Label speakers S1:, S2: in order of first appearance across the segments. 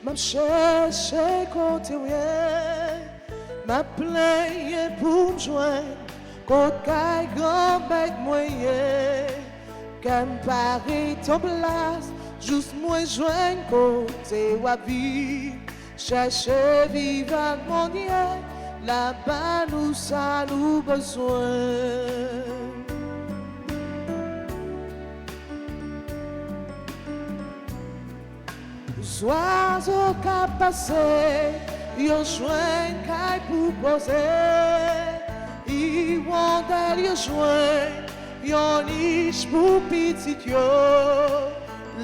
S1: m'a cherché côté rien, m'a plaigné pour me joindre, côté grand bec moyen, quand Paris ton place, juste moi joindre côté wabi, chercher vivre avec mon Dieu, là-bas nous ça nous besoin. Oiseaux qu'a passé, yon joint qu'aille pour poser, yon del yon joint, yon niche pour petit yo,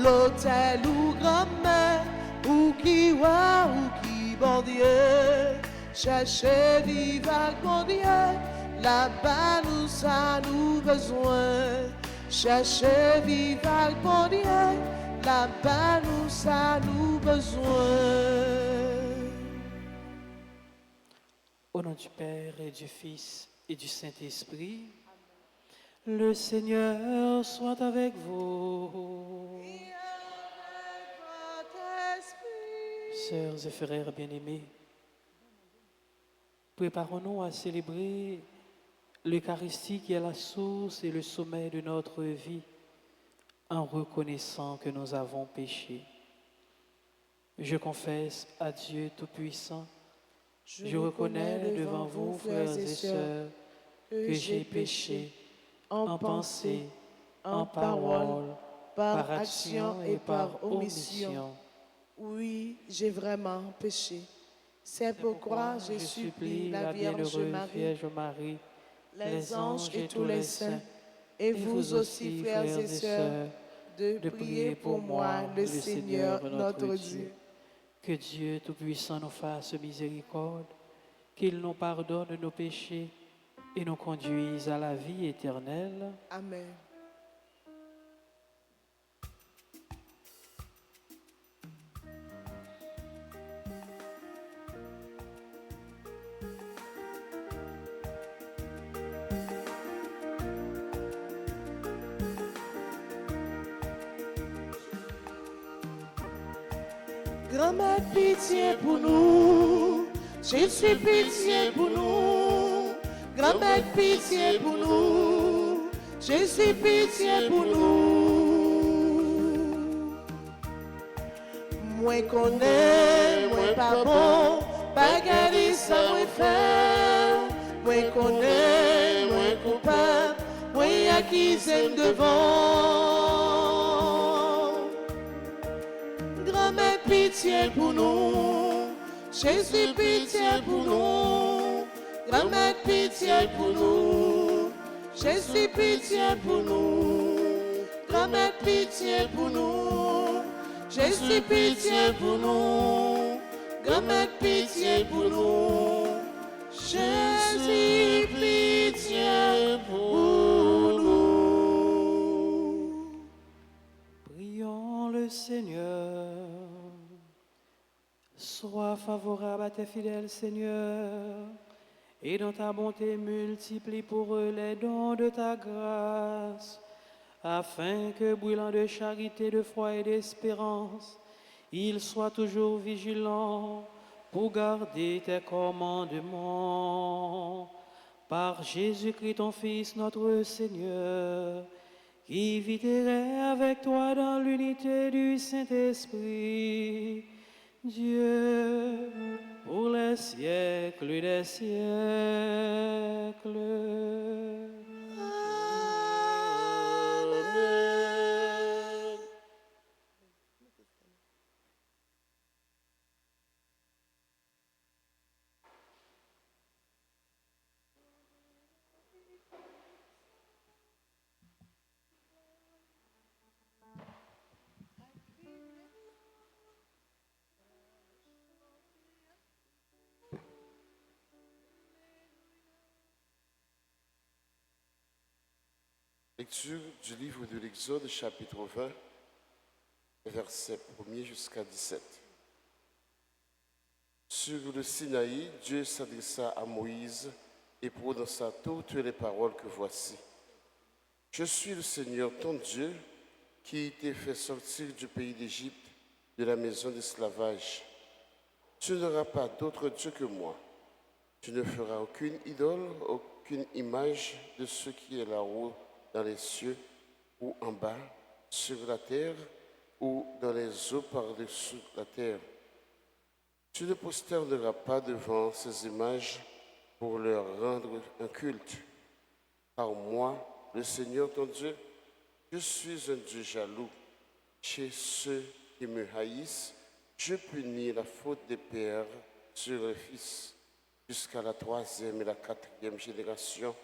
S1: l'hôtel ou grand-mère, ou qui wa ou qui bordier, chercher vivre avec mon Dieu, là-bas nous ça nous besoin, chercher vivre avec mon Dieu, là-bas nous ça nous besoin.
S2: Au nom du Père et du Fils et du Saint-Esprit, le Seigneur soit avec vous. Sœurs et frères bien-aimés, préparons-nous à célébrer l'Eucharistie qui est la source et le sommet de notre vie, en reconnaissant que nous avons péché. Je confesse à Dieu Tout-Puissant, je reconnais devant vous, frères et sœurs, que j'ai péché en pensée, en parole, par action et par omission.
S1: Oui, j'ai vraiment péché. C'est pourquoi je supplie la Vierge
S2: Marie,
S1: les anges et tous les saints, et vous aussi, frères et sœurs, de prier pour moi, le Seigneur notre Dieu.
S2: Que Dieu Tout-Puissant nous fasse miséricorde, qu'il nous pardonne nos péchés et nous conduise à la vie éternelle.
S1: Amen. Grand-mère, pitié pour nous. Jésus, pitié pour nous. Grand-mère, pitié pour nous. Jésus, pitié pour nous. Moi connais, moi pas bon, pas gagné ça moi faire. Moi connais, moi coupable, moi accusé devant. Grand-mère, pitié pour nous. Jésus, pitié pour nous. Grand-mère, pitié pour nous. Jésus, pitié pour nous. Grand-mère, pitié pour nous. Jésus, pitié pour nous. Grand-mère, pitié pour nous. Jésus, pitié pour nous.
S2: Prions le Seigneur. Sois favorable à tes fidèles, Seigneur, et dans ta bonté multiplie pour eux les dons de ta grâce, afin que, brûlant de charité, de foi et d'espérance, ils soient toujours vigilants pour garder tes commandements. Par Jésus-Christ, ton Fils, notre Seigneur, qui vit et règne avec toi dans l'unité du Saint-Esprit, Dieu, pour les siècles des siècles.
S1: Amen.
S3: Lecture du livre de l'Exode, chapitre 20, versets 1er jusqu'à 17. Sur le Sinaï, Dieu s'adressa à Moïse et prononça toutes les paroles que voici. Je suis le Seigneur ton Dieu qui t'a fait sortir du pays d'Égypte, de la maison d'esclavage. Tu n'auras pas d'autre Dieu que moi. Tu ne feras aucune idole, aucune image de ce qui est là-haut dans les cieux ou en bas, sur la terre ou dans les eaux par-dessus la terre. Tu ne prosterneras pas devant ces images pour leur rendre un culte. Car moi, le Seigneur ton Dieu, je suis un Dieu jaloux. Chez ceux qui me haïssent, je punis la faute des pères sur les fils, jusqu'à la 3e et la 4e génération.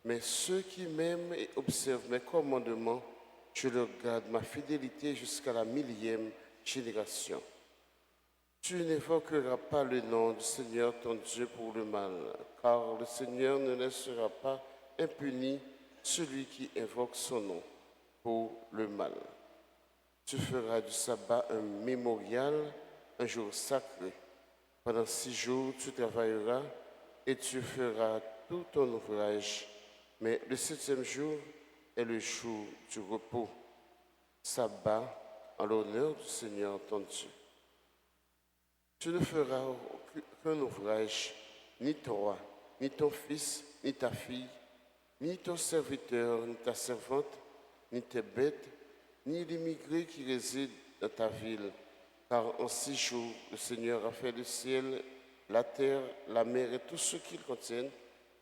S3: Mais ceux qui m'aiment et observent mes commandements, je leur garde ma fidélité jusqu'à la 1000e génération. Tu n'évoqueras pas le nom du Seigneur ton Dieu pour le mal, car le Seigneur ne laissera pas impuni celui qui invoque son nom pour le mal. Tu feras du sabbat un mémorial, un jour sacré. Pendant 6 jours, tu travailleras et tu feras tout ton ouvrage. Mais le 7e jour est le jour du repos, sabbat en l'honneur du Seigneur ton Dieu. Tu ne feras aucun ouvrage, ni toi, ni ton fils, ni ta fille, ni ton serviteur, ni ta servante, ni tes bêtes, ni l'immigré qui réside dans ta ville. Car en 6 jours, le Seigneur a fait le ciel, la terre, la mer et tout ce qu'ils contiennent,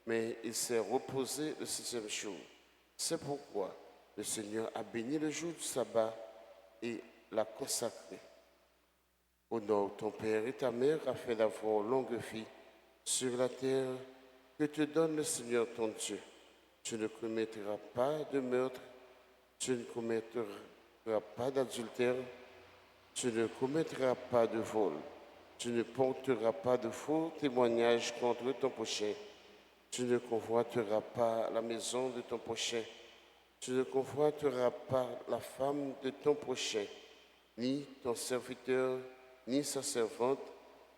S3: mais il s'est reposé le 7e jour. C'est pourquoi le Seigneur a béni le jour du sabbat et l'a consacré. Honore ton père et ta mère afin d'avoir longue vie sur la terre que te donne le Seigneur ton Dieu. Tu ne commettras pas de meurtre, tu ne commettras pas d'adultère, tu ne commettras pas de vol, tu ne porteras pas de faux témoignages contre ton prochain, tu ne convoiteras pas la maison de ton prochain, tu ne convoiteras pas la femme de ton prochain, ni ton serviteur, ni sa servante,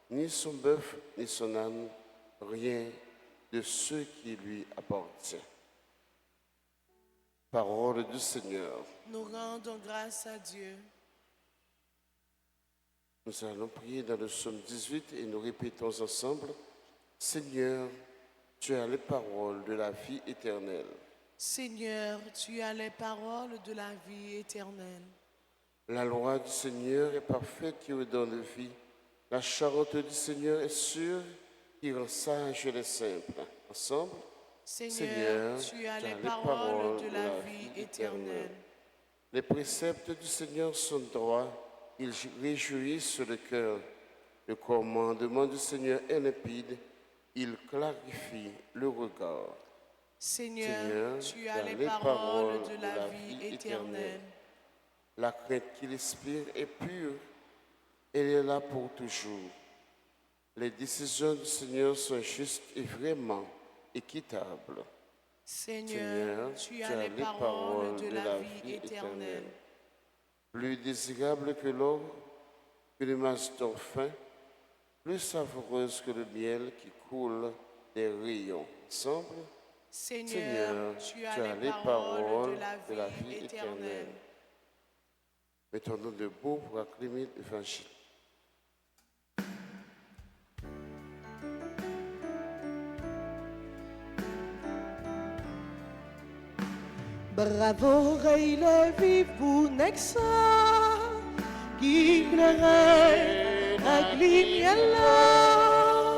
S3: ni son bœuf, ni son âne, rien de ce qui lui appartient. Parole du Seigneur.
S1: Nous rendons grâce à Dieu.
S3: Nous allons prier dans le psaume 18 et nous répétons ensemble, Seigneur, tu as les paroles de la vie éternelle.
S1: Seigneur, tu as les paroles de la vie éternelle.
S3: La loi du Seigneur est parfaite qui redonne vie. La charité du Seigneur est sûre qui rend sages les simples. Ensemble,
S1: Seigneur, tu as les paroles de la vie éternelle.
S3: Les préceptes du Seigneur sont droits, ils réjouissent le cœur. Le commandement du Seigneur est limpide, il clarifie le regard.
S1: Seigneur, tu as les paroles de la vie éternelle.
S3: La crainte qu'il inspire est pure, elle est là pour toujours. Les décisions du Seigneur sont justes et vraiment équitables.
S1: Seigneur, tu as les paroles de la vie éternelle.
S3: Plus désirable que l'or, que le masses d'or fin, plus savoureuse que le miel qui coule des rayons. Ensemble,
S1: Seigneur, tu as les paroles de la vie éternelle.
S3: Mettons-nous debout pour acclamer l'Évangile.
S1: Bravo, rei le vivu nexa, qui clarait à glimiella.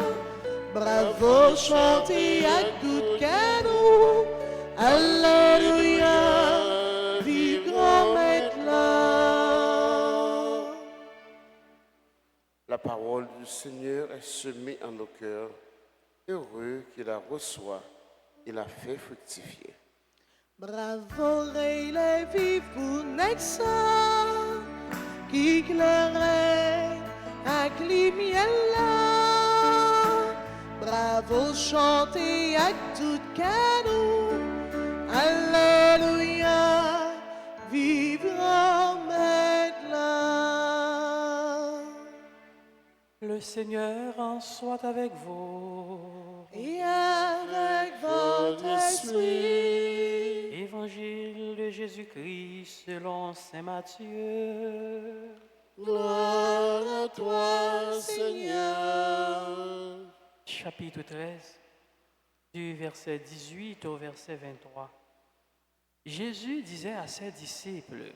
S1: Bravo, chantez à tout cadeau, Alléluia, vive grand maître là.
S3: La parole du Seigneur est semée en nos cœurs. Heureux qui la reçoit et la fait fructifier.
S1: Bravo, rei le vivu nexa, qui clarait à glimiella. Bravo, chantez à tout cadeau, Alléluia, vive grand maître là.
S2: Le Seigneur en soit avec vous.
S1: Et avec votre esprit.
S2: Évangile de Jésus-Christ selon saint Matthieu.
S3: Gloire à toi, Seigneur.
S2: Chapitre 13, du verset 18 au verset 23. Jésus disait à ses disciples,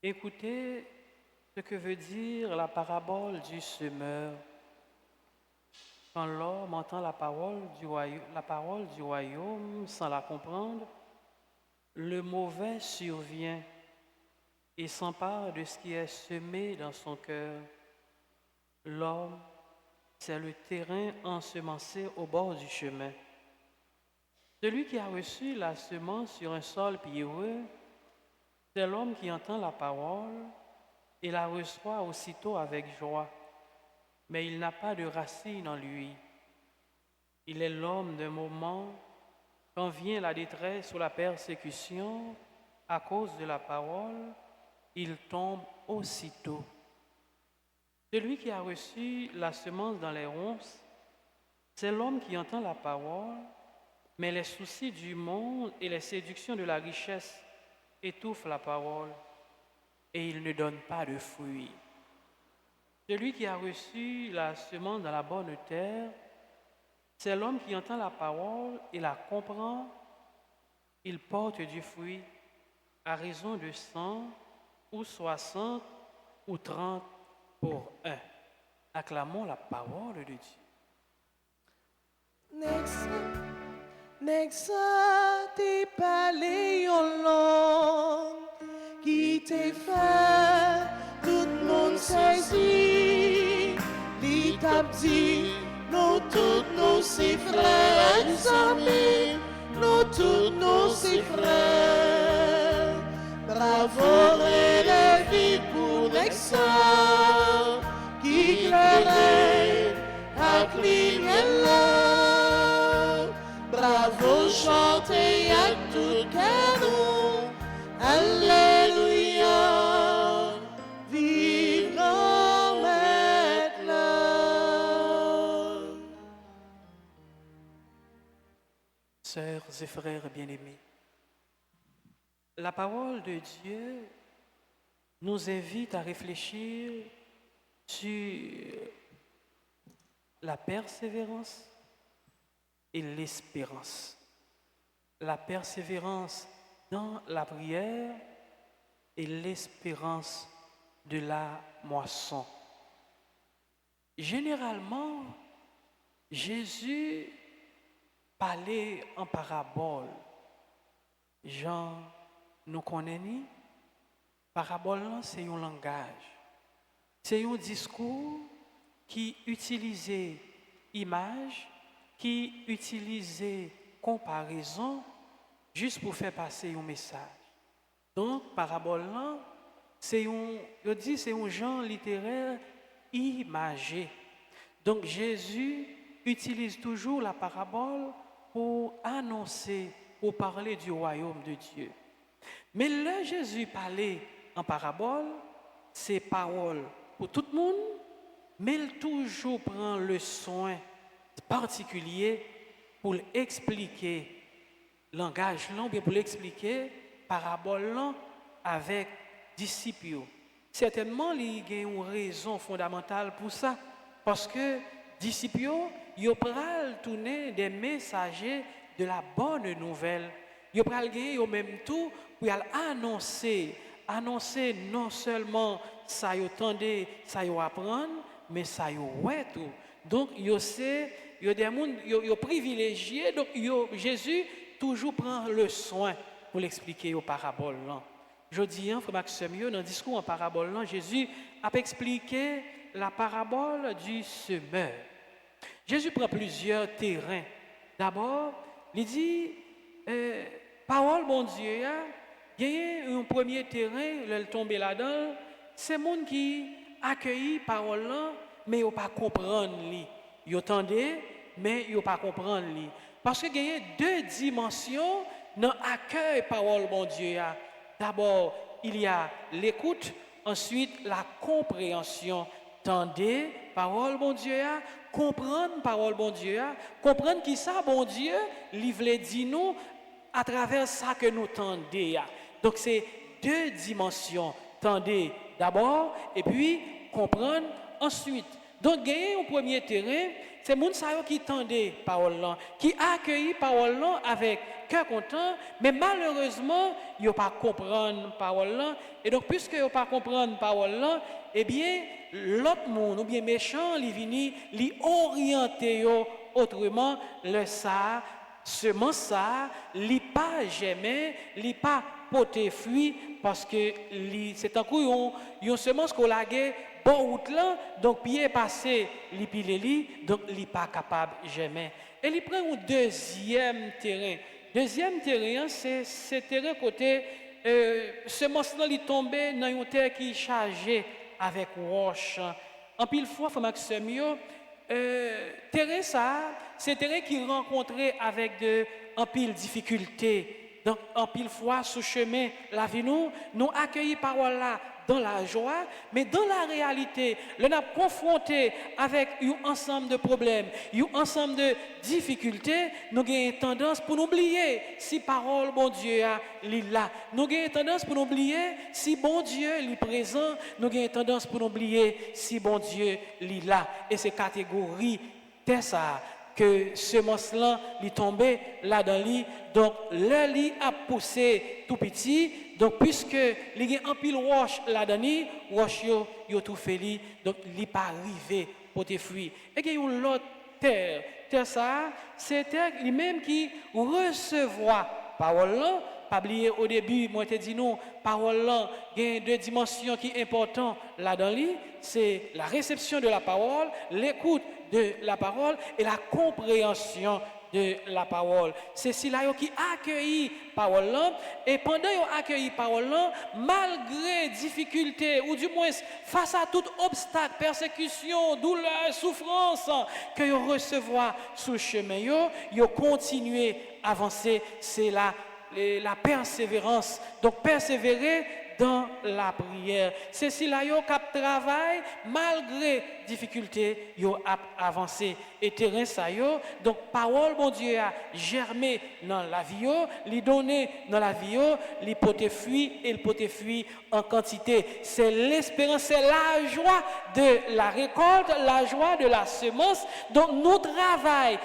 S2: écoutez ce que veut dire la parabole du semeur. Quand l'homme entend la parole du royaume sans la comprendre, le mauvais survient et s'empare de ce qui est semé dans son cœur. L'homme, c'est le terrain ensemencé au bord du chemin. Celui qui a reçu la semence sur un sol pierreux, c'est l'homme qui entend la parole et la reçoit aussitôt avec joie. Mais il n'a pas de racine en lui. Il est l'homme d'un moment, quand vient la détresse ou la persécution à cause de la parole, il tombe aussitôt. Celui qui a reçu la semence dans les ronces, c'est l'homme qui entend la parole, mais les soucis du monde et les séductions de la richesse étouffent la parole et il ne donne pas de fruits. Celui qui a reçu la semence dans la bonne terre, c'est l'homme qui entend la parole et la comprend. Il porte du fruit à raison de 100 ou 60 ou 30 pour un. Acclamons la parole de Dieu.
S1: Nexa t'es parlé en langue qui t'est fait, tout le monde saisit. Li t'a dit, nous tous nos ses frères et amis, nous tous nos ses frères. Bravo et la vie pour Nexa qui clairait à clignelle. Bravo, chantez à tout canon, Alléluia, vive grand maintenant.
S2: Sœurs et frères bien-aimés, la parole de Dieu nous invite à réfléchir sur la persévérance et l'espérance. La persévérance dans la prière et l'espérance de la moisson. Généralement, Jésus parlait en parabole. Jean nous connaît ni? Parabole, c'est un langage. C'est un discours qui utilisait image, qui utilisait comparaison juste pour faire passer un message. Donc, parabole, c'est un genre littéraire imagé. Donc, Jésus utilise toujours la parabole pour annoncer, pour parler du royaume de Dieu. Mais là, Jésus parlait en parabole, c'est parole pour tout le monde, mais il toujours prend le soin particulier pour expliquer langage long, bien pour l'expliquer parabole long avec disciples. Certainement, il y a une raison fondamentale pour ça, parce que disciples, ils pral tourner des messagers de la bonne nouvelle. Ils pral gagner au même temps pour annoncer non seulement ça y entendez, ça y apprendre, mais ça y ouais tout. Donc, il y a des gens privilégiés. Donc, Jésus toujours prend le soin pour l'expliquer aux paraboles. Je dis, frère Maxime, dans le discours en parabole, Jésus a expliqué la parabole du semeur. Jésus prend plusieurs terrains. D'abord, il dit, parole, mon Dieu, il y a un premier terrain, il tombe là-dedans, c'est le monde qui accueille parole là, mais il ne pas comprendre. Ils entendent, mais ils ne pas comprendre. Parce qu'il y a deux dimensions dans l'accueil parole, mon Dieu. D'abord, il y a l'écoute, ensuite la compréhension. Tendez, parole, bon Dieu, comprendre, parole, bon Dieu, comprendre qui ça, bon Dieu, livre dit nous à travers ça que nous tendez. Donc, c'est deux dimensions. Tendez d'abord et puis comprendre ensuite. Donc, gagner un premier terrain, c'est les gens qui tendaient parole là, qui accueillent parole là avec cœur content, mais malheureusement, ils ne pas comprendre parole là. Et donc, puisque ils ne pas comprendre parole là, eh bien, l'autre monde, ou bien méchant, il vient, il orienter autrement, le ça, semence ça, il pas jamais, il pas porter fruit, parce que c'est un coup, une semence qu'on a bon route là, donc pied passé, li pile donc li pas capable jamais. Et il prend un deuxième terrain. Deuxième terrain, c'est ce terrain côté semence là li tombé dans une terre qui est chargée avec roche. En pile fois, faut maxime yo terrain ça, c'est terrain qui rencontré avec en pile difficulté. Donc en pile fois sous chemin la vie nous accueillir parole là dans la joie, mais dans la réalité, l'on a confronté avec un ensemble de problèmes, un ensemble de difficultés, nous avons tendance pour nous oublier si parole bon Dieu est là. Nous avons tendance pour nous oublier si bon Dieu est présent, nous avons tendance pour nous oublier si bon Dieu est là. Et ces catégories, c'est ça que semence là est tombé là dans lit, donc le lit a poussé tout petit. Donc, puisque il y a un pile roche là-dedans, roche yo tout fait li, donc il n'est pas arrivé pour te fruits. Et il y a une autre terre. Terre ça, c'est terre lui-même qui recevoir parole là. Pas oublier au début, moi te dit non, parole là, il y a deux dimensions qui sont importantes là-dedans, c'est la réception de la parole, l'écoute de la parole et la compréhension de la parole. C'est cela qui accueillit parole là, et pendant qu'ils accueilli parole là, malgré difficultés ou du moins face à tout obstacle, persécution, douleur, souffrance que ils recevoir sous le chemin, ils continuent à avancer. C'est la persévérance. Donc persévérer dans la prière. C'est si là yo cap travail malgré difficulté, yo a avancé et terrain ça yo. Donc parole bon Dieu a germé dans la vie yo, li donné dans la vie yo, li porter fruit et le porter fruit en quantité. C'est l'espérance, c'est la joie de la récolte, la joie de la semence. Donc nous travaillons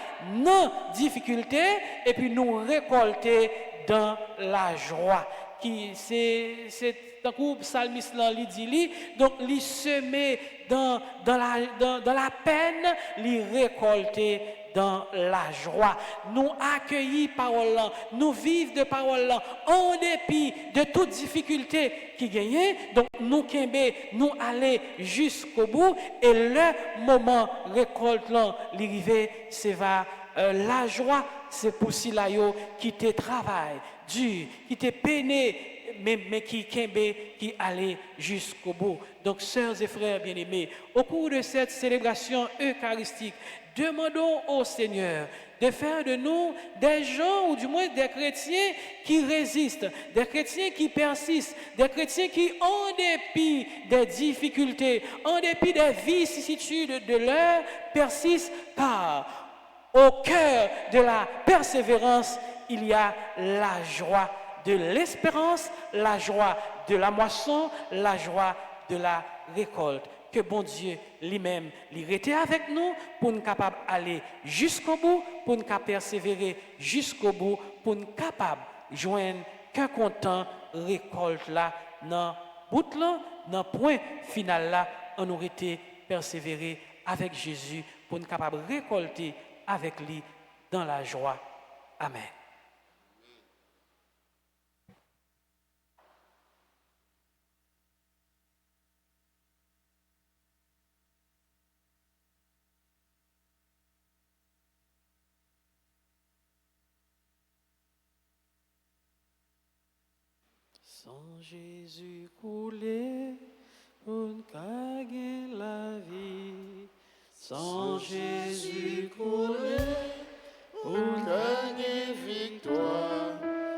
S2: dans difficulté et puis nous récolter dans la joie. Qui c'est un coup psalmiste là il dit donc il semer dans la peine, il récolter dans la joie. Nous accueillir parole là, nous vivre de parole là en dépit de toute difficulté qui gagne. Donc nous kembe, nous aller jusqu'au bout et le moment récolte là l'arrivée c'est va la joie, c'est pour si là qui te travaille dur, qui te peiné, mais qui kembe, qui allait jusqu'au bout. Donc, sœurs et frères bien-aimés, au cours de cette célébration eucharistique, demandons au Seigneur de faire de nous des gens, ou du moins des chrétiens qui résistent, des chrétiens qui persistent, des chrétiens qui, en dépit des difficultés, en dépit des vicissitudes de l'heure, persistent, car au cœur de la persévérance, il y a la joie de l'espérance, la joie de la moisson, la joie de la récolte. Que bon Dieu lui-même l'irrité avec nous pour nous capables d'aller jusqu'au bout, pour nous capables persévérer jusqu'au bout, pour nous capables de joindre qu'un content récolte là, dans bout là, dans point final là, on aurait été persévérer avec Jésus pour nous capables de récolter avec lui dans la joie. Amen. Sans Jésus coulé, on gagne la vie. Sans Jésus coulé,
S3: pour gagner victoire.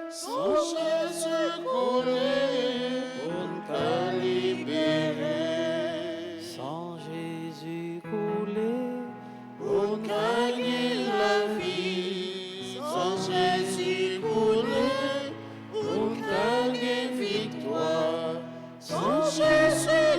S3: Sans Jésus coulé, pour libérer.
S2: Sans Jésus coulé,
S3: pour gagner la vie. Sans Jésus coulé, pour gagner victoire. Sans Jésus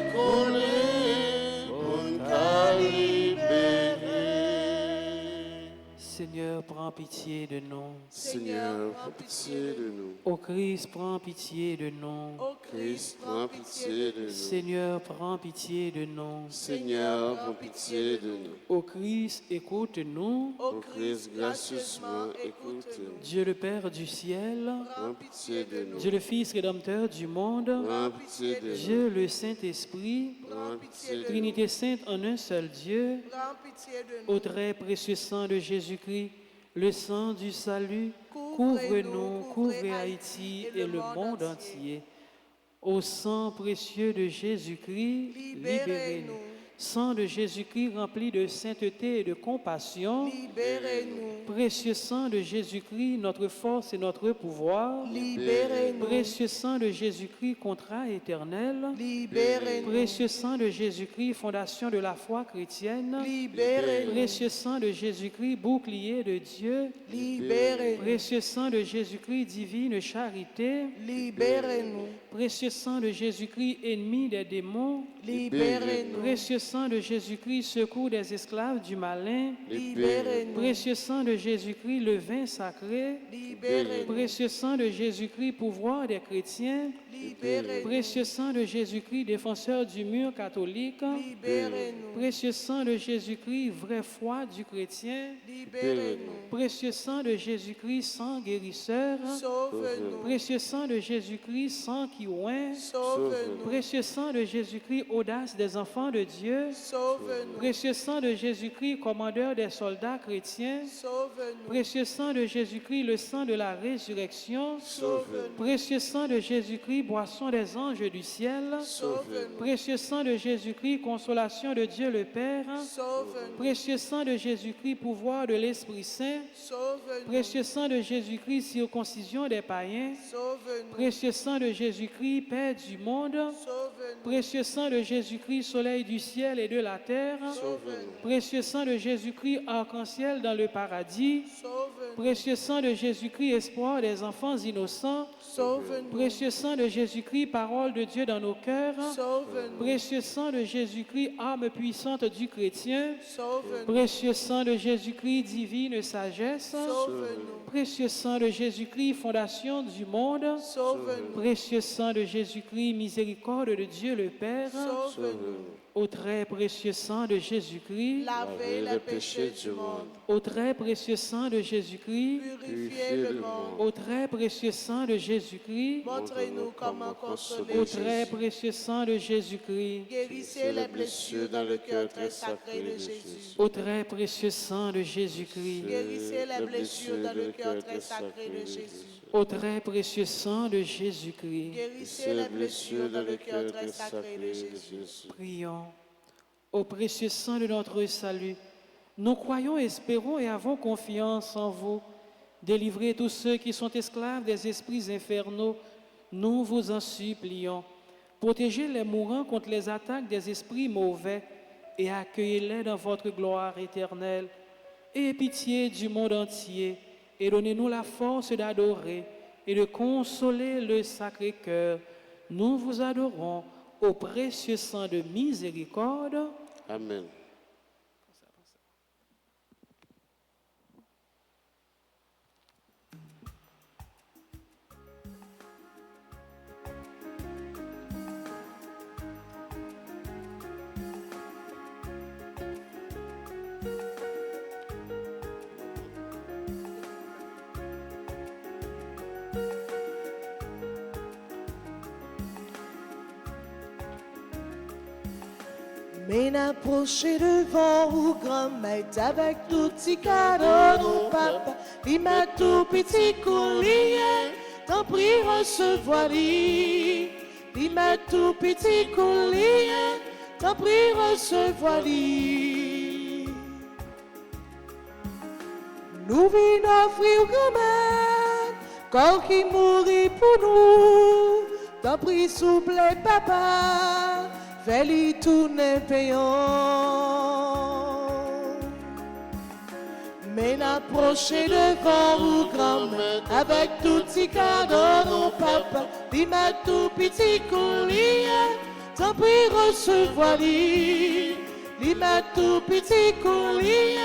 S2: Seigneur, prends pitié de nous.
S3: Seigneur, prends pitié de nous.
S2: Ô Christ, prends pitié de nous.
S1: Ô
S3: Christ, prends pitié de nous.
S2: Seigneur, prends pitié de nous.
S3: Seigneur, prends pitié de nous.
S2: Ô Christ, écoute-nous.
S3: Ô Christ, gracieusement, écoute-nous.
S2: Dieu le Père du ciel,
S3: Prends pitié de nous.
S2: Dieu le Fils rédempteur du monde,
S3: Prends pitié de nous.
S2: Dieu le Saint-Esprit,
S3: Prends pitié de nous.
S2: Trinité sainte en un seul Dieu,
S1: Prends pitié de nous.
S2: au très précieux sang de Jésus-Christ, le sang du salut, couvre-nous, couvre Haïti et le monde entier. Au sang précieux de Jésus-Christ, libérez-nous. Sang de Jésus-Christ rempli de sainteté et de compassion,
S1: Libérez-nous.
S2: précieux sang de Jésus-Christ, notre force et notre pouvoir,
S1: Libérez-nous.
S2: précieux sang de Jésus-Christ, contrat éternel,
S1: Libérez-nous.
S2: précieux sang de Jésus-Christ, fondation de la foi chrétienne,
S1: Libérez-nous.
S2: précieux sang de Jésus-Christ, bouclier de Dieu,
S1: Libérez-nous.
S2: précieux sang de Jésus-Christ, divine charité,
S1: Libérez-nous.
S2: précieux sang de Jésus-Christ, ennemi des démons,
S1: Libérez-nous.
S2: précieux sang de Jésus-Christ, secours des esclaves du malin,
S1: Libérez-nous.
S2: précieux sang de Jésus-Christ, le vin sacré,
S1: Libérez-nous.
S2: précieux sang de Jésus-Christ, pouvoir des chrétiens,
S1: Libérez-nous.
S2: précieux sang de Jésus-Christ, défenseur du mur catholique,
S1: Libérez-nous.
S2: précieux sang de Jésus-Christ, vraie foi du chrétien,
S1: Libérez-nous.
S2: précieux sang de Jésus-Christ, sang guérisseur,
S1: Sauve-nous.
S2: précieux sang de Jésus-Christ, sang qui oint,
S1: Sauve-nous.
S2: précieux sang de Jésus-Christ, audace des enfants de Dieu,
S1: Sauve-nous.
S2: précieux sang de Jésus-Christ, commandeur des soldats chrétiens,
S1: Sauve-nous.
S2: précieux sang de Jésus-Christ, le sang de la résurrection,
S1: Sauve-nous.
S2: précieux sang de Jésus-Christ, boisson des anges du ciel,
S1: Sauve-nous.
S2: précieux sang de Jésus-Christ, consolation de Dieu le Père,
S1: Sauve-nous.
S2: précieux sang de Jésus-Christ, pouvoir de l'Esprit Saint,
S1: Sauve-nous.
S2: précieux sang de Jésus-Christ, circoncision des païens,
S1: Sauve-nous.
S2: précieux sang de Jésus-Christ, Père du monde,
S1: Sauve-nous.
S2: précieux sang de Jésus-Christ, soleil du ciel et de la terre,
S1: Sauve-nous.
S2: précieux sang de Jésus-Christ, arc-en-ciel dans le paradis,
S1: Sauve-nous.
S2: précieux sang de Jésus-Christ, espoir des enfants innocents,
S1: Sauve-nous.
S2: précieux sang de Jésus-Christ, parole de Dieu dans nos cœurs,
S1: Sauve-nous.
S2: précieux sang de Jésus-Christ, arme puissante du chrétien,
S1: Sauve-nous.
S2: précieux sang de Jésus-Christ, divine sagesse,
S1: Sauve-nous.
S2: précieux sang de Jésus-Christ, fondation du monde,
S1: Sauve-nous.
S2: précieux sang de Jésus-Christ, miséricorde de Dieu le Père,
S1: Sauve-nous.
S2: au très précieux sang de Jésus-Christ,
S1: Lavez les péchés du monde.
S2: au très précieux sang de Jésus-Christ,
S1: Purifiez le monde.
S2: au très précieux sang de Jésus-Christ,
S1: Montrez-nous comment consoler
S2: au très
S1: Jésus.
S2: précieux sang de Jésus-Christ,
S1: Guérissez les blessures dans le cœur très sacré de Jésus.
S2: au très précieux sang de Jésus-Christ,
S1: Guérissez les blessures dans le cœur très sacré de Jésus.
S2: au très précieux sang de Jésus-Christ.
S1: Guérissez les blessures dans le cœur très sacré de Jésus.
S2: Prions. Au précieux sang de notre salut, nous croyons, espérons et avons confiance en vous. Délivrez tous ceux qui sont esclaves des esprits infernaux, nous vous en supplions. Protégez les mourants contre les attaques des esprits mauvais et accueillez-les dans votre gloire éternelle. Ayez pitié du monde entier et donnez-nous la force d'adorer et de consoler le Sacré-Cœur. Nous vous adorons au précieux sang de miséricorde.
S3: Amen.
S1: Mais n'approcher devant ou grand-mère avec tout petit cadeau, non papa, il m'a tout petit collier, t'en prie recevoir-lui. Il m'a tout petit collier, t'en prie recevoir-lui. Nous venons offrir grand-mère, corps qui mourit pour nous, t'en prie souple papa. Fais-lui tourner payant. Mais n'approcher devant ou grand-mère avec tout petit cadeau, non papa, il m'a tout petit collier, t'en prie recevoir-lui. Il m'a tout petit collier,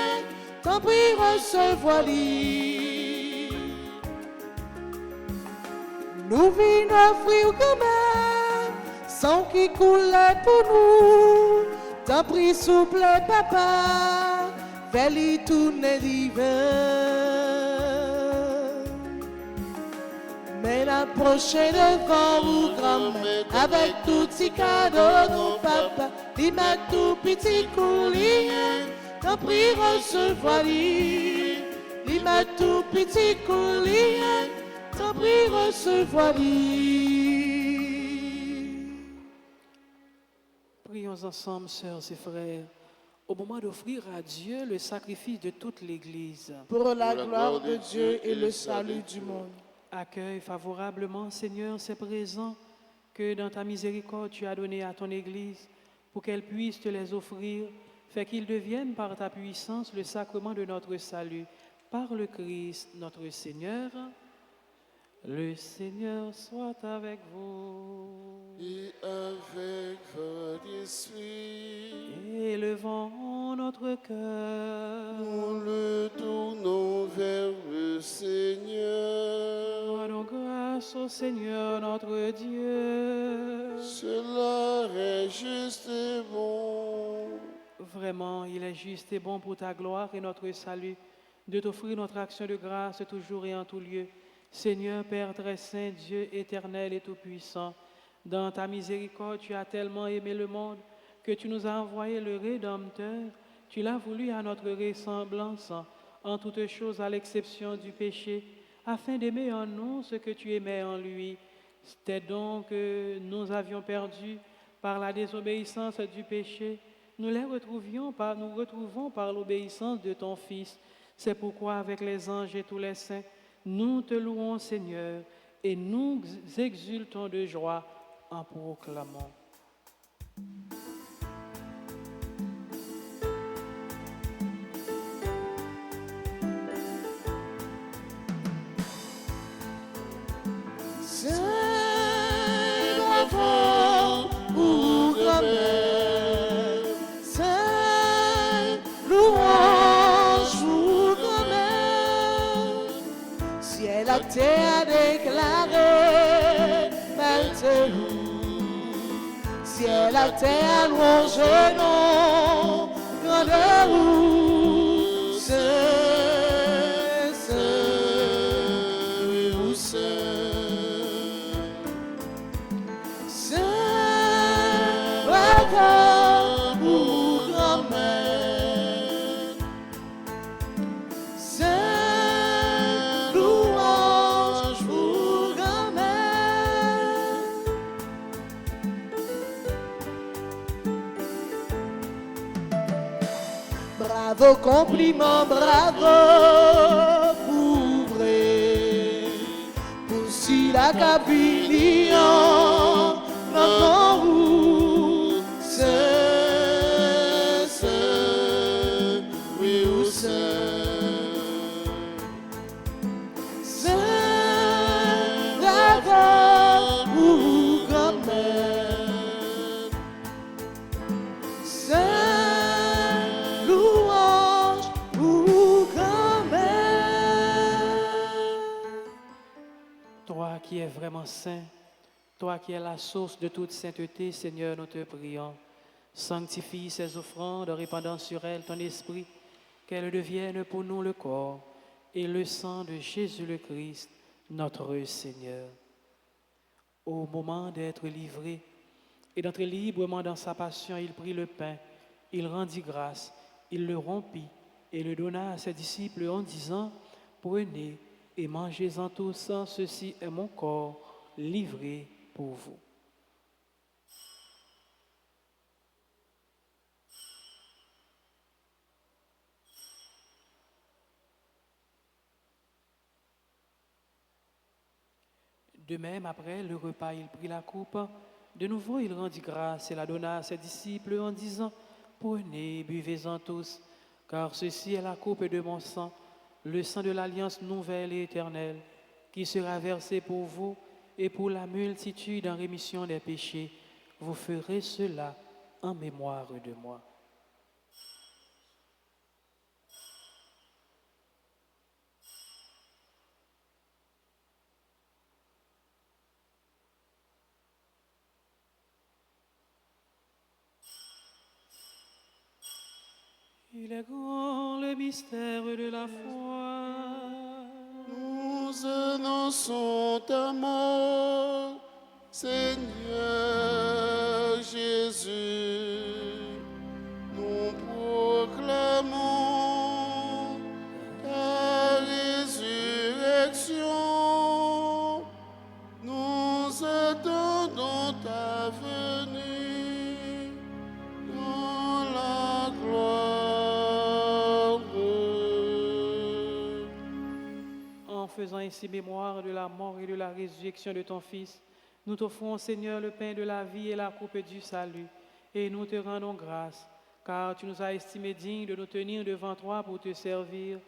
S1: t'en prie recevoir-les. Nous venons offrir quand même, sang qui coulait pour nous. T'en prie, souple, papa, fais-lui tourner l'hiver. Mais la prochaine devant vous, grand-mère, avec tout petit cadeau, non, papa, il m'a tout petit coulis. T'en prie, recevoir-lui. Il m'a tout petit coulis. T'en prie, recevoir-lui.
S2: Prions ensemble, sœurs et frères, au moment d'offrir à Dieu le sacrifice de toute l'Église.
S1: Pour la gloire de Dieu et le salut du monde.
S2: Accueille favorablement, Seigneur, ces présents que dans ta miséricorde tu as donnés à ton Église pour qu'elle puisse te les offrir. Fais qu'ils deviennent par ta puissance le sacrement de notre salut. Par le Christ, notre Seigneur. Le Seigneur soit avec vous.
S3: Et avec votre esprit,
S2: Élevons notre cœur.
S3: nous le tournons vers le Seigneur.
S2: Rendons grâce au Seigneur notre Dieu.
S3: Cela est juste et bon.
S2: Vraiment, il est juste et bon pour ta gloire et notre salut de t'offrir notre action de grâce toujours et en tout lieu. Seigneur, Père très saint, Dieu éternel et tout-puissant, dans ta miséricorde, tu as tellement aimé le monde que tu nous as envoyé le Rédempteur. Tu l'as voulu à notre ressemblance, en toutes choses à l'exception du péché, afin d'aimer en nous ce que tu aimais en lui. C'était donc que nous avions perdu par la désobéissance du péché. Nous retrouvons par l'obéissance de ton Fils. C'est pourquoi, avec les anges et tous les saints, nous te louons, Seigneur, et nous exultons de joie en proclamant.
S1: Saint, bravo, ou grand-mère. Saint, louange, ou grand-mère. Ciel à terre déclaré, maintenant. Ciel à terre, louange, non, grandeur, Saint, Saint, ou Saint. Saint, bravo, ou grand-mère. Saint, louange, ou grand-mère. Bravo, compliment, bravo, pour vrai. Pour si la cabine, non, Saint, Saint, oui, ou Saint. Saint, bravo, ou grand-mère. Saint, louange, ou grand-mère.
S2: Toi qui es vraiment saint, toi qui es la source de toute sainteté, Seigneur, nous te prions. Sanctifie ces offrandes en répandant sur elles ton esprit, qu'elles deviennent pour nous le corps et le sang de Jésus le Christ, notre Seigneur. Au moment d'être livré et d'entrer librement dans sa passion, il prit le pain, il rendit grâce, il le rompit et le donna à ses disciples en disant, « Prenez et mangez-en tous, ceci est mon corps livré pour vous. » De même, après le repas, il prit la coupe. De nouveau, il rendit grâce et la donna à ses disciples en disant, « Prenez, buvez-en tous, car ceci est la coupe de mon sang, le sang de l'alliance nouvelle et éternelle, qui sera versé pour vous et pour la multitude en rémission des péchés. Vous ferez cela en mémoire de moi. » Il est grand le mystère de la foi.
S3: Nous annonçons ta mort, Seigneur Jésus. Nous proclamons ta résurrection. Nous attendons ta venue dans la gloire.
S2: En faisant ainsi mémoire de la mort et de la résurrection de ton Fils, nous t'offrons, Seigneur, le pain de la vie et la coupe du salut, et nous te rendons grâce, car tu nous as estimés dignes de nous tenir devant toi pour te servir.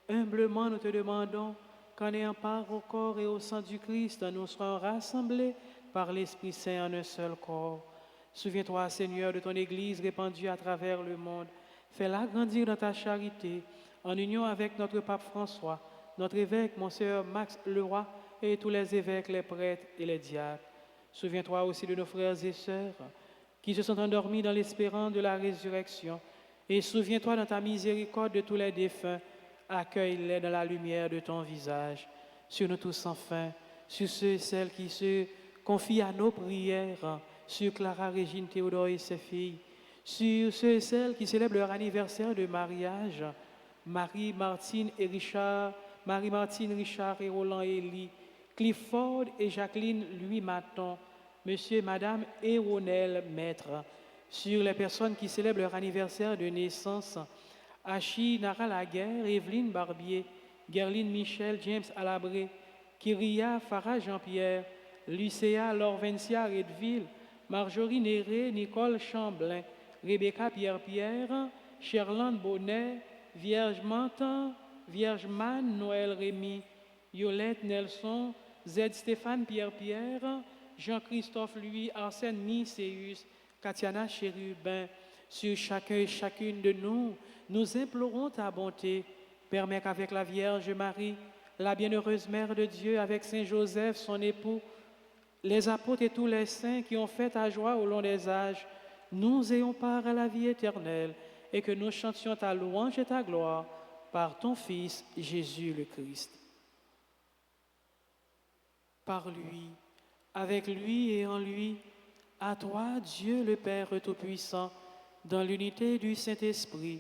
S2: Humblement, nous te demandons qu'en ayant part au corps et au sang du Christ, nous soyons rassemblés par l'Esprit Saint en un seul corps. Souviens-toi, Seigneur, de ton Église répandue à travers le monde. Fais-la grandir dans ta charité, en union avec notre pape François, notre évêque, Monseigneur Max Leroy, et tous les évêques, les prêtres et les diacres. Souviens-toi aussi de nos frères et sœurs qui se sont endormis dans l'espérance de la résurrection. Et souviens-toi dans ta miséricorde de tous les défunts. Accueille-les dans la lumière de ton visage. Sur nous tous enfin, sur ceux et celles qui se confient à nos prières, sur Clara, Régine, Théodore et ses filles, sur ceux et celles qui célèbrent leur anniversaire de mariage, Marie-Martine, Richard et Roland et Élie, Clifford et Jacqueline Louis-Maton, Monsieur et Madame Éronel Maître, sur les personnes qui célèbrent leur anniversaire de naissance, Achille Nara Laguerre, Evelyne Barbier, Gerline Michel, James Alabré, Kyria Farah Jean-Pierre, Lucéa Lorvencia Redville, Marjorie Néré, Nicole Chamblin, Rebecca Pierre-Pierre, Cherlande Bonnet, Vierge Mentan, Vierge Man, Noël Rémy, Yolette Nelson, Z. Stéphane Pierre-Pierre, Jean-Christophe Louis, Arsène Nicéus, Katiana Chérubin. Sur chacun et chacune de nous, nous implorons ta bonté. Permets qu'avec la Vierge Marie, la bienheureuse Mère de Dieu, avec Saint Joseph, son époux, les apôtres et tous les saints qui ont fait ta joie au long des âges, nous ayons part à la vie éternelle et que nous chantions ta louange et ta gloire par ton Fils, Jésus le Christ. Par lui, avec lui et en lui, à toi, Dieu le Père Tout-Puissant, dans l'unité du Saint-Esprit,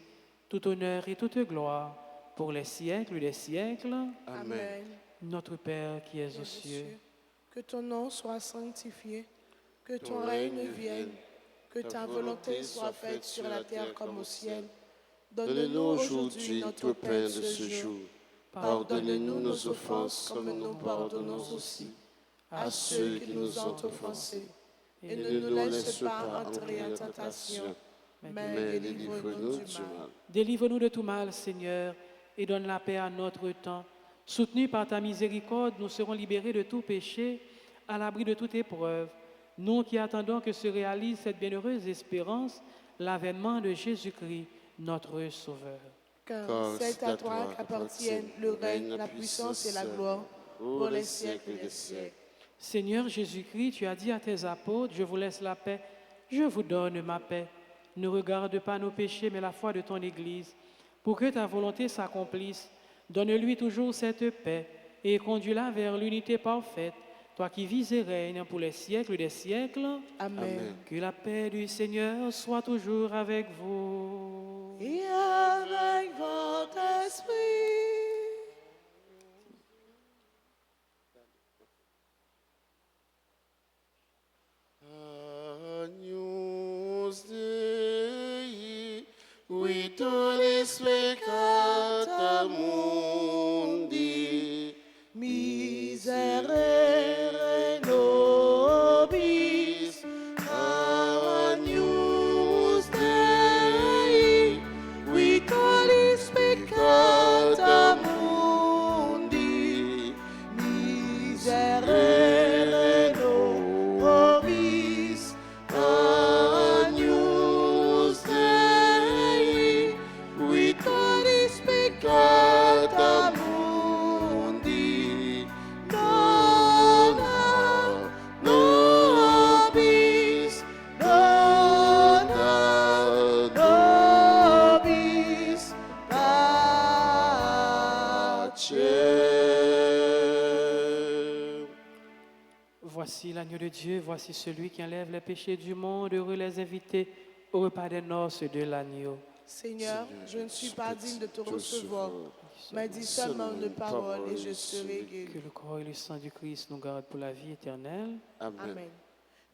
S2: tout honneur et toute gloire, pour les siècles des siècles.
S1: Amen.
S2: Notre Père qui es aux cieux,
S1: Que ton nom soit sanctifié, que ton règne vienne, que ta volonté soit faite sur la terre comme au ciel.
S3: Donne-nous aujourd'hui notre pain de ce jour. Pardonne-nous nos offenses comme nous pardonnons aussi à ceux qui nous ont offensés. Et ne nous laisse pas entrer en tentation, mais délivre-nous du mal.
S2: délivre-nous de tout mal, Seigneur, et donne la paix à notre temps. Soutenus par ta miséricorde, nous serons libérés de tout péché, à l'abri de toute épreuve. Nous qui attendons que se réalise cette bienheureuse espérance, l'avènement de Jésus-Christ, notre Sauveur.
S1: Car c'est à toi qu'appartiennent le règne, la puissance et la gloire pour les siècles des siècles.
S2: Seigneur Jésus-Christ, tu as dit à tes apôtres, je vous laisse la paix, je vous donne ma paix. Ne regarde pas nos péchés, mais la foi de ton Église. Pour que ta volonté s'accomplisse, donne-lui toujours cette paix et conduis-la vers l'unité parfaite, toi qui vis et règnes pour les siècles des siècles.
S1: Amen.
S2: Que la paix du Seigneur soit toujours avec vous.
S1: Et avec votre esprit.
S3: Agnus Dei, vitoris peccata mundi,
S1: Miserere nobis. Agnus Dei, vitoris peccata mundi. Miserere nobis. Agnus Dei, vitoris
S2: l'agneau de Dieu, voici celui qui enlève les péchés du monde. Heureux les invités au repas des noces de l'agneau.
S1: Seigneur, je ne suis pas digne de te recevoir, mais dis seulement une parole et je serai guéri.
S2: Que le corps et le sang du Christ nous gardent pour la vie éternelle.
S3: Amen.
S1: Amen.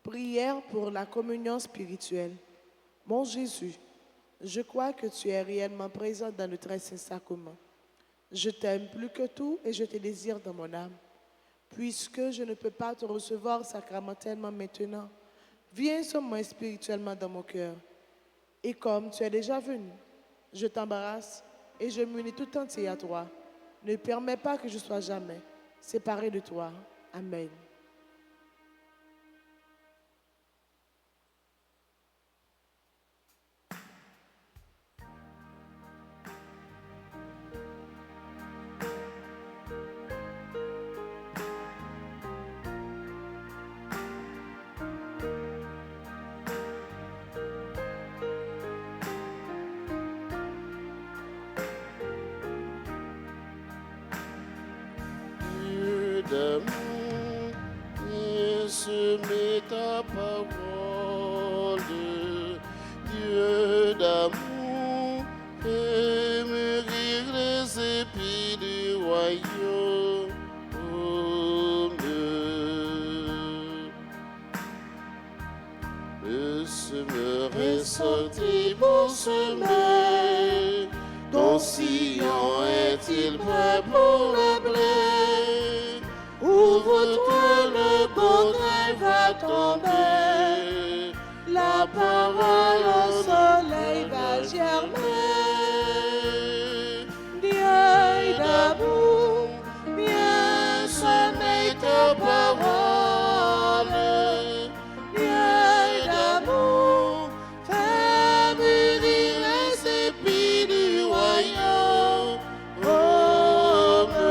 S1: Prière pour la communion spirituelle. Mon Jésus, je crois que tu es réellement présent dans le très saint sacrement. Je t'aime plus que tout et je te désire dans mon âme. Puisque je ne peux pas te recevoir sacramentellement maintenant, viens sur moi spirituellement dans mon cœur. Et comme tu es déjà venu, je t'embrasse et je m'unis tout entier à toi. Ne permets pas que je sois jamais séparé de toi. Amen.
S3: Dieu d'amour, viens semer ta parole. Dieu d'amour, fais mûrir les épis du royaume. Le semeur est sorti pour semer. Ton sillon est-il prêt pour le blé? Ouvre-toi, le bon grain va tomber. La parole au soleil va germer. Dieu d'amour, viens semer ta parole. Dieu d'amour, fais mûrir les épis du royaume. Amen.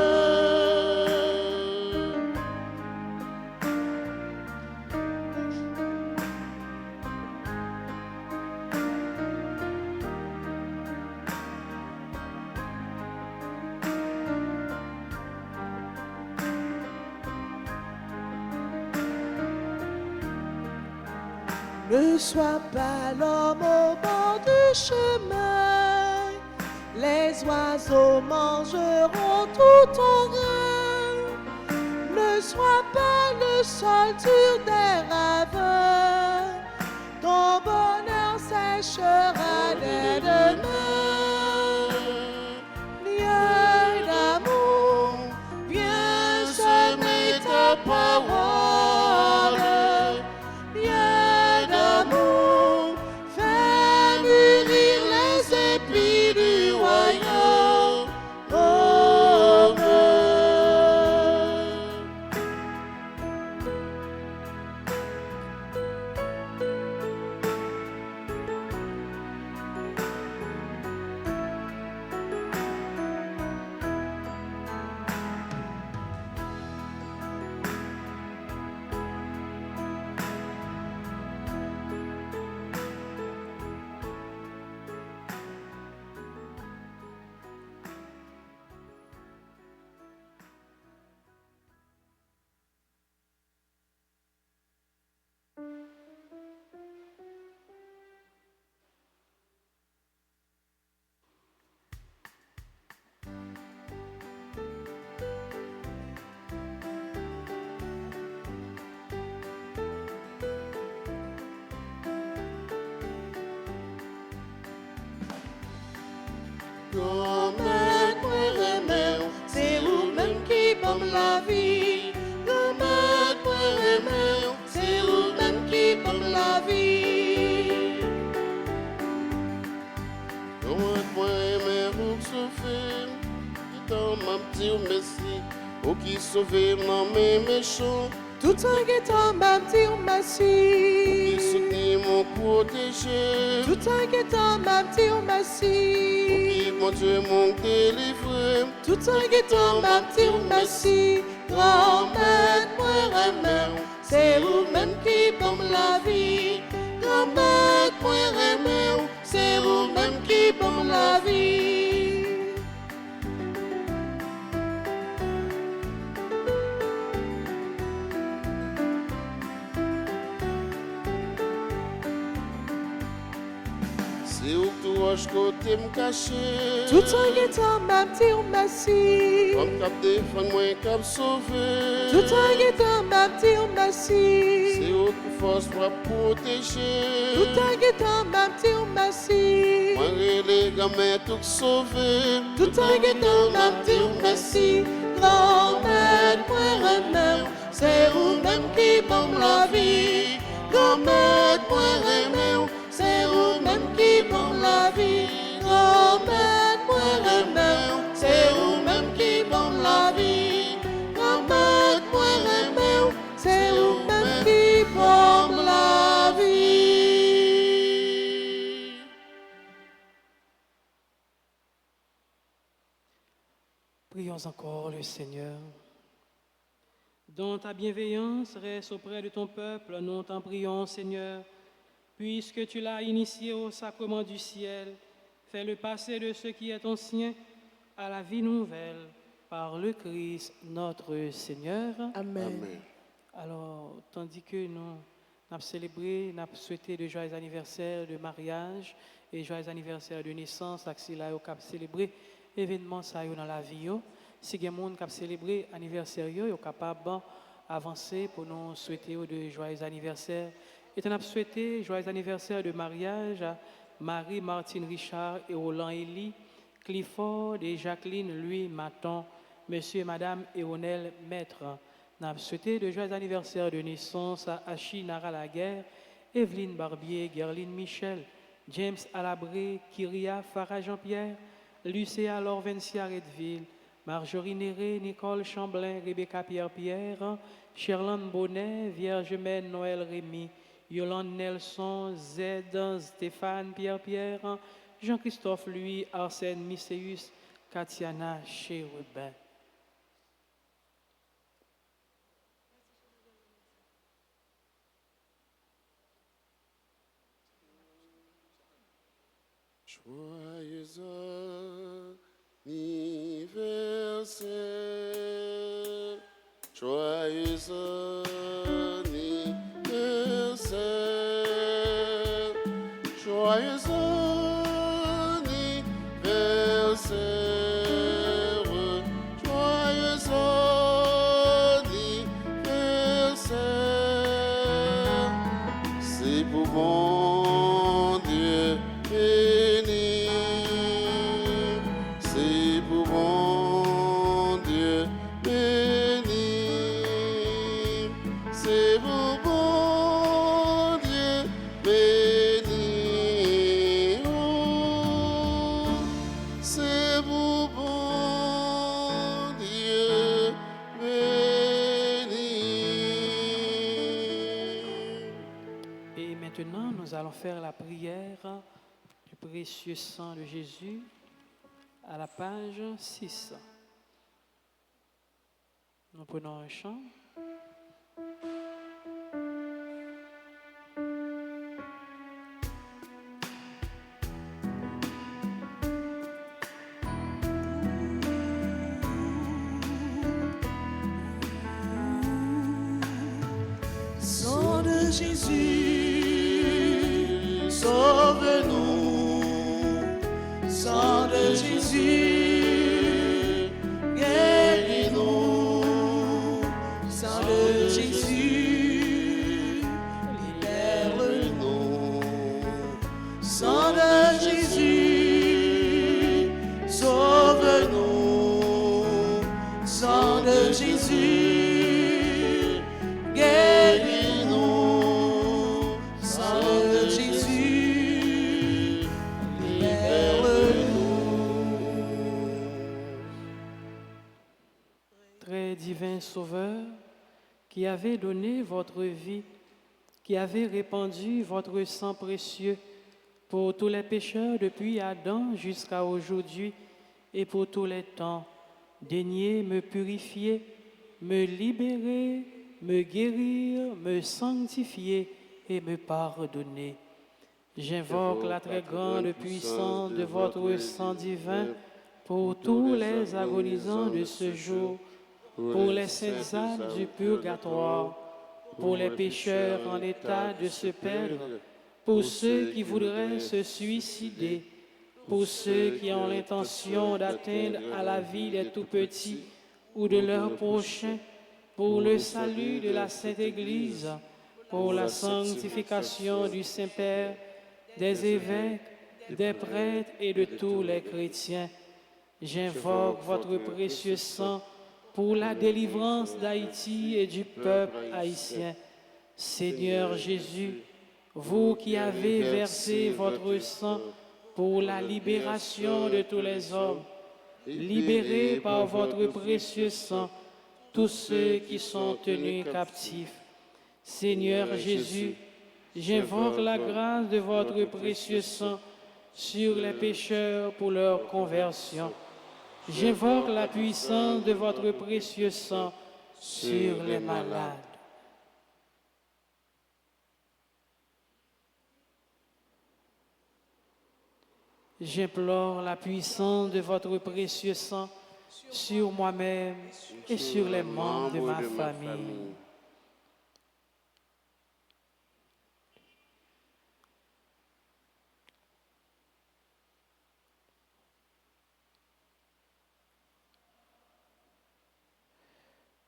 S1: Ne sois pas l'homme au bord du chemin. Les oiseaux mangeront tout ton grain. Ne sois pas le sol dur des ravins. Ton bonheur séchera dès demain. Dieu d'amour, viens semer ta parole. Dieu d'amour, fais mûrir les épis du royaume. Amen. Grand-mère, moi-même, c'est vous-même qui pomme la vie. Grand-mère, moi-même, c'est vous-même qui pomme la vie. Grand-mère, moi-même, vous sauvez, dans ma petite merci, vous qui sauvez mon méchant. Tout en guettant ma petite merci. Vous qui soutenez mon protégé. Tout en guettant ma petite merci. Mon Dieu, mon délivré, tout en guettant ma petite merci. Grand-mère, moi-même, c'est vous-même qui pomme la vie. Grand-mère, moi-même, c'est vous-même qui pomme la vie.
S3: cherche côté me cacher.
S1: Tout en guettant m'a dit merci.
S3: Comme cap défendre moi cap sauver.
S1: Tout en guettant m'a dit merci.
S3: C'est eux qui force pour protéger.
S1: Tout en guettant m'a dit merci.
S3: Moi les gamins tout sauver.
S1: Tout en guettant m'a dit merci. Grand-mère, moi remède, c'est vous-même qui bombe la vie. Grand-mère, moi remède, c'est vous-même qui bombe la vie. Grand-mère, moi remède, c'est vous-même qui bombe la vie. Grand-mère, moi remède, c'est vous-même qui bombe la vie.
S2: Prions encore le Seigneur. Dans ta bienveillance, reste auprès de ton peuple. Nous t'en prions, Seigneur, puisque tu l'as initié au sacrement du ciel. Fais-le passer de ce qui est ancien à la vie nouvelle par le Christ notre Seigneur.
S1: Amen.
S3: Amen.
S2: Alors, tandis que nous avons célébré, nous avons souhaité de joyeux anniversaires de mariage et joyeux anniversaires de naissance, nous avons célébré événements dans la vie. Si il y a des gens qui ont célébré l'anniversaire, ils sont capables d'avancer pour nous souhaiter de joyeux anniversaires. Et nous avons souhaité joyeux anniversaire de mariage à Marie, Martine, Richard et Roland Élie, Clifford et Jacqueline, Louis, Maton, Monsieur et Madame Éonel, Maître. Nous avons souhaité de joyeux anniversaire de naissance à Achille Nara Laguerre, Evelyne Barbier, Gerline Michel, James Alabré, Kyria Farah Jean-Pierre, Lucéa Lorvencia Redville, Marjorie Néré, Nicole Chamblin, Rebecca Pierre-Pierre, Sherlane Bonnet, Vierge Mène Noël Rémy, Yolande Nelson, Z, Stéphane Pierre-Pierre, Jean-Christophe Louis, Arsène Misséus, Katiana Chérubin.
S3: Joyeux anniversaire, joyeux anniversaire, joyeux anniversaire, joyeux anniversaire, c'est pour mon Dieu béni, c'est pour mon Dieu béni, c'est pour mon Dieu béni, oh, c'est pour mon Dieu béni.
S2: Et maintenant, nous allons faire la prière du précieux sang de Jésus à la page 6. Nous prenons un chant.
S1: Sang de Jésus, sauve-nous. Sang de Jésus, guéris-nous. Sang de Jésus, libère-nous. Sang de Jésus, sauve-nous. Sang de Jésus, guéris-nous. Sang de Jésus, libère-nous.
S2: Très divin Sauveur, qui avez donné votre vie, qui avez répandu votre sang précieux pour tous les pécheurs depuis Adam jusqu'à aujourd'hui et pour tous les temps, daignez me purifier, me libérer, me guérir, me sanctifier et me pardonner. J'invoque la très grande puissance de votre sang divin pour tous les agonisants de ce jour, pour les saintes âmes du purgatoire, pour les pécheurs en état de se perdre, pour ceux qui voudraient se suicider, pour ceux qui ont l'intention d'atteindre à la vie des tout-petits ou de leurs prochains, pour le salut de la Sainte Église, pour la sanctification du Saint-Père, des évêques, des prêtres et de tous les chrétiens. J'invoque votre précieux sang pour la délivrance d'Haïti et du peuple haïtien. Seigneur Jésus, vous qui avez versé votre sang pour la libération de tous les hommes, libérez par votre précieux sang tous ceux qui sont tenus captifs. Seigneur Jésus, j'invoque la grâce de votre précieux sang sur les pécheurs pour leur conversion. J'invoque la puissance de votre précieux sang sur les malades. J'implore la puissance de votre précieux sang sur moi-même et sur les membres de ma famille.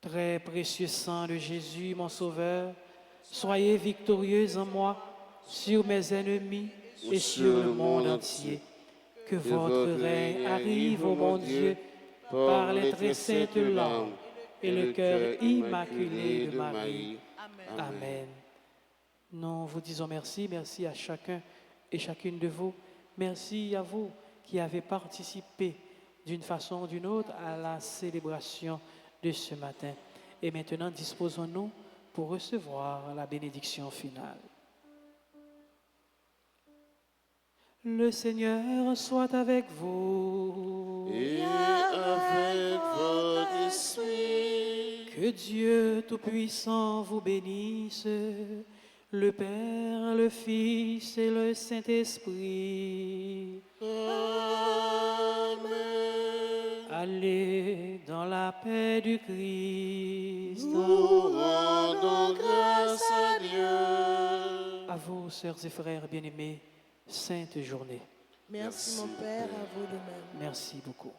S2: Très précieux sang de Jésus, mon Sauveur, soyez victorieux en moi sur mes ennemis et sur le monde entier. Que votre règne arrive, ô mon Dieu, par les très saintes langues et le cœur immaculé de Marie. Amen. Nous vous disons merci, merci à chacun et chacune de vous. Merci à vous qui avez participé d'une façon ou d'une autre à la célébration de ce matin. Et maintenant, disposons-nous pour recevoir la bénédiction finale. Le Seigneur soit avec vous.
S3: Et avec votre esprit.
S2: Que Dieu Tout-Puissant vous bénisse, le Père, le Fils et le Saint-Esprit.
S3: Amen.
S2: Allez dans la paix du Christ.
S3: Nous rendons grâce à Dieu.
S2: À vous, sœurs et frères bien-aimés, sainte journée.
S1: Merci mon Père, à vous de même.
S2: Merci beaucoup.